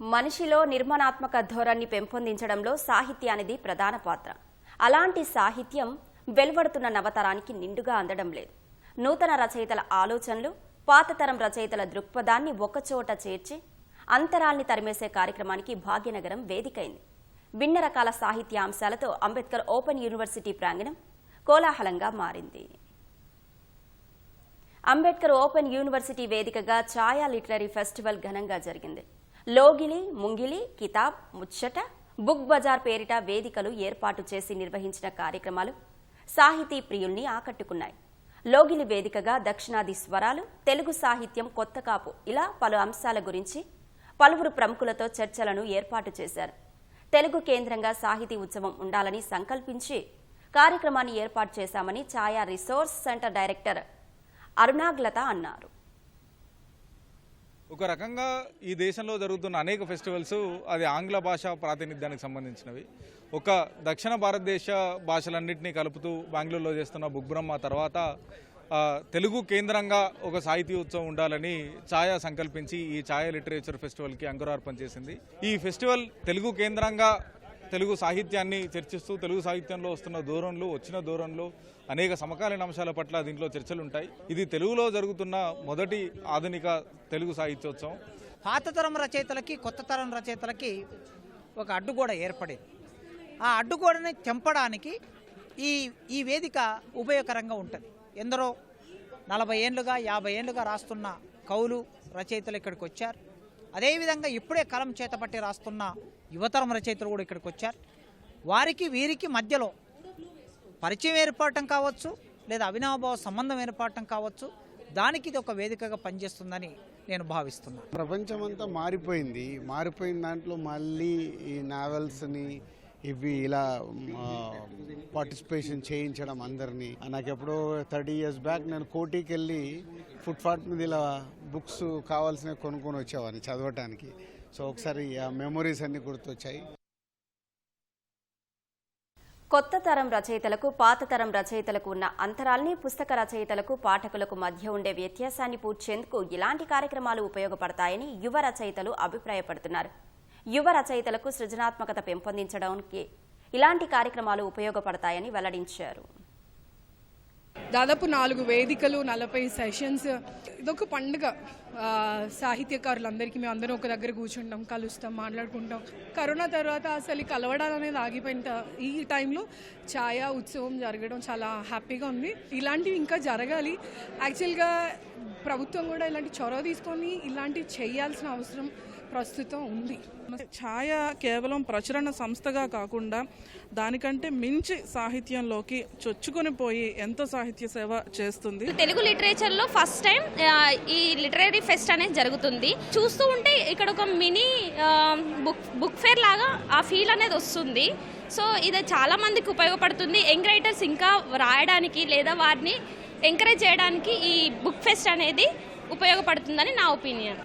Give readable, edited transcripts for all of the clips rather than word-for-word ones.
మనిషిలో నిర్మాణాత్మక ధోరణి పెంపొందించడంలో సాహిత్యానిది ప్రధాన పాత్ర. అలాంటి సాహిత్యం వెలువడుతున్న నవతరానికి నిండుగా అందడం లేదు. నూతన రచయితల ఆలోచనలు, పాతతరం రచయితల దృక్పథాన్ని ఒకచోట చేర్చి అంతరాల్ని తరిమేసే కార్యక్రమానికి భాగ్యనగరం వేదికైంది. భిన్న రకాల సాహిత్య అంశాలతో అంబేద్కర్ ఓపెన్ యూనివర్సిటీ ప్రాంగణం కోలాహలంగా మారింది. అంబేద్కర్ ఓపెన్ యూనివర్సిటీ వేదికగా ఛాయా లిటరరీ ఫెస్టివల్ ఘనంగా జరిగింది. లోగిలి, ముంగిలి, కితాబ్, ముచ్చట, బుక్ బజార్ పేరిట వేదికలు ఏర్పాటు చేసి నిర్వహించిన కార్యక్రమాలు సాహితీ ప్రియుల్ని ఆకట్టుకున్నాయి. లోగిలి వేదికగా దక్షిణాది స్వరాలు, తెలుగు సాహిత్యం, కొత్త కాపు ఇలా పలు అంశాల గురించి పలువురు ప్రముఖులతో చర్చలను ఏర్పాటు చేశారు. తెలుగు కేంద్రంగా సాహితీ ఉత్సవం ఉండాలని సంకల్పించి కార్యక్రమాన్ని ఏర్పాటు చేశామని ఛాయా రిసోర్స్ సెంటర్ డైరెక్టర్ అరుణాగ్లత అన్నారు. ఒక రకంగా ఈ దేశంలో జరుగుతున్న అనేక ఫెస్టివల్స్ అది ఆంగ్ల భాష ప్రాతినిధ్యానికి సంబంధించినవి. ఒక దక్షిణ భారతదేశ భాషలన్నింటినీ కలుపుతూ బెంగళూరులో చేస్తున్న బుక్ బ్రహ్మ తర్వాత తెలుగు కేంద్రంగా ఒక సాహితీ ఉత్సవం ఉండాలని ఛాయా సంకల్పించి ఈ ఛాయా లిటరేచర్ ఫెస్టివల్కి అంకురార్పణ చేసింది. ఈ ఫెస్టివల్ తెలుగు కేంద్రంగా తెలుగు సాహిత్యాన్ని చర్చిస్తూ తెలుగు సాహిత్యంలో వస్తున్న వచ్చిన దూరంలో అనేక సమకాలీన అంశాల పట్ల దీంట్లో చర్చలు ఉంటాయి. ఇది తెలుగులో జరుగుతున్న మొదటి ఆధునిక తెలుగు సాహిత్యోత్సవం. పాతతరం రచయితలకి, కొత్త తరం రచయితలకి ఒక అడ్డుగోడ ఏర్పడేది. ఆ అడ్డుగోడని తెంపడానికి ఈ వేదిక ఉపయోగకరంగా ఉంటుంది. ఎందరో 40 ఏళ్ళుగా 50 ఏళ్ళుగా రాస్తున్న కవులు, రచయితలు ఇక్కడికి వచ్చారు. అదేవిధంగా ఇప్పుడే కలం చేతపట్టి రాస్తున్న యువతరం రచయితలు కూడా ఇక్కడికి వచ్చారు. వారికి వీరికి మధ్యలో పరిచయం ఏర్పడటం కావచ్చు, లేదా అవినాభావ సంబంధం ఏర్పడటం కావచ్చు. దానికి ఇది ఒక వేదికగా పనిచేస్తుందని నేను భావిస్తున్నాను. ప్రపంచమంతా మారిపోయిన దాంట్లో మళ్ళీ ఈ నావెల్స్ని ఇవి ఇలా పార్టిసిపేషన్ చేయించడం అందరినీ. నాకు ఎప్పుడో 30 years బ్యాక్ నేను కోటికి వెళ్ళి ఫుట్పాత్ మీద ఇలా బుక్స్ కావాల్సినవి కొనుక్కొని వచ్చేవాడిని చదవటానికి. సో ఒకసారి ఆ మెమొరీస్ అన్ని గుర్తొచ్చాయి. కొత్త తరం రచయితలకు, పాత తరం రచయితలకు ఉన్న అంతరాల్ని, పుస్తక రచయితలకు, పాఠకులకు మధ్య ఉండే వ్యత్యాసాన్ని పూడ్చేందుకు ఇలాంటి కార్యక్రమాలు ఉపయోగపడతాయని యువ రచయితలు అభిప్రాయపడుతున్నారు. యువ రచయితలకు సృజనాత్మకత పెంపొందించడానికి ఇలాంటి కార్యక్రమాలు ఉపయోగపడతాయని వెల్లడించారు. దాదాపు 4 వేదికలు, 40 సెషన్స్. ఇదొక పండుగ. సాహిత్యకారులందరికీ మేము అందరం ఒక దగ్గర కూర్చుంటాం, కలుస్తాం, మాట్లాడుకుంటాం. కరోనా తర్వాత అసలు కలవడాలు అనేది ఆగిపోయిన ఈ టైంలో ఛాయా ఉత్సవం జరగడం చాలా హ్యాపీగా ఉంది. ఇలాంటివి ఇంకా జరగాలి. యాక్చువల్గా ప్రభుత్వం కూడా ఇలాంటి చొరవ తీసుకొని ఇలాంటివి చేయాల్సిన అవసరం ప్రస్తుతం ఉంది. ఛాయ కేవలం ప్రచురణ సంస్థగా కాకుండా దానికంటే మించి సాహిత్యంలోకి చొచ్చుకొని పోయి ఎంతో సాహిత్య సేవ చేస్తుంది. తెలుగు లిటరేచర్లో ఫస్ట్ టైం ఈ లిటరరీ ఫెస్ట్ అనేది జరుగుతుంది. చూస్తూ ఉంటే ఇక్కడ ఒక మినీ బుక్ ఫేర్ లాగా ఆ ఫీల్ అనేది వస్తుంది. సో ఇది చాలా మందికి ఉపయోగపడుతుంది. యంగ్ రైటర్స్ ఇంకా రాయడానికి లేదా వారిని ఎంకరేజ్ చేయడానికి ఈ బుక్ ఫెస్ట్ అనేది ఉపయోగపడుతుందని నా ఒపీనియన్.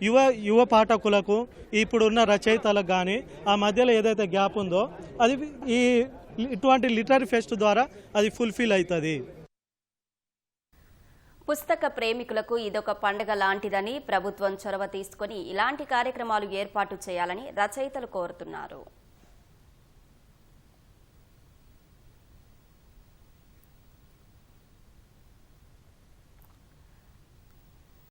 యువ పాఠకులకు, ఇప్పుడున్న రచయితలకు కానీ ఆ మధ్యలో ఏదైతే గ్యాప్ ఉందో అది ఇటువంటి లిటరరీ ఫెస్ట్ ద్వారా అది ఫుల్ఫిల్ అవుతుంది. పుస్తక ప్రేమికులకు ఇదొక పండుగ లాంటిదని ప్రభుత్వం చొరవ తీసుకొని ఇలాంటి కార్యక్రమాలు ఏర్పాటు చేయాలని రచయితలు కోరుతున్నారు.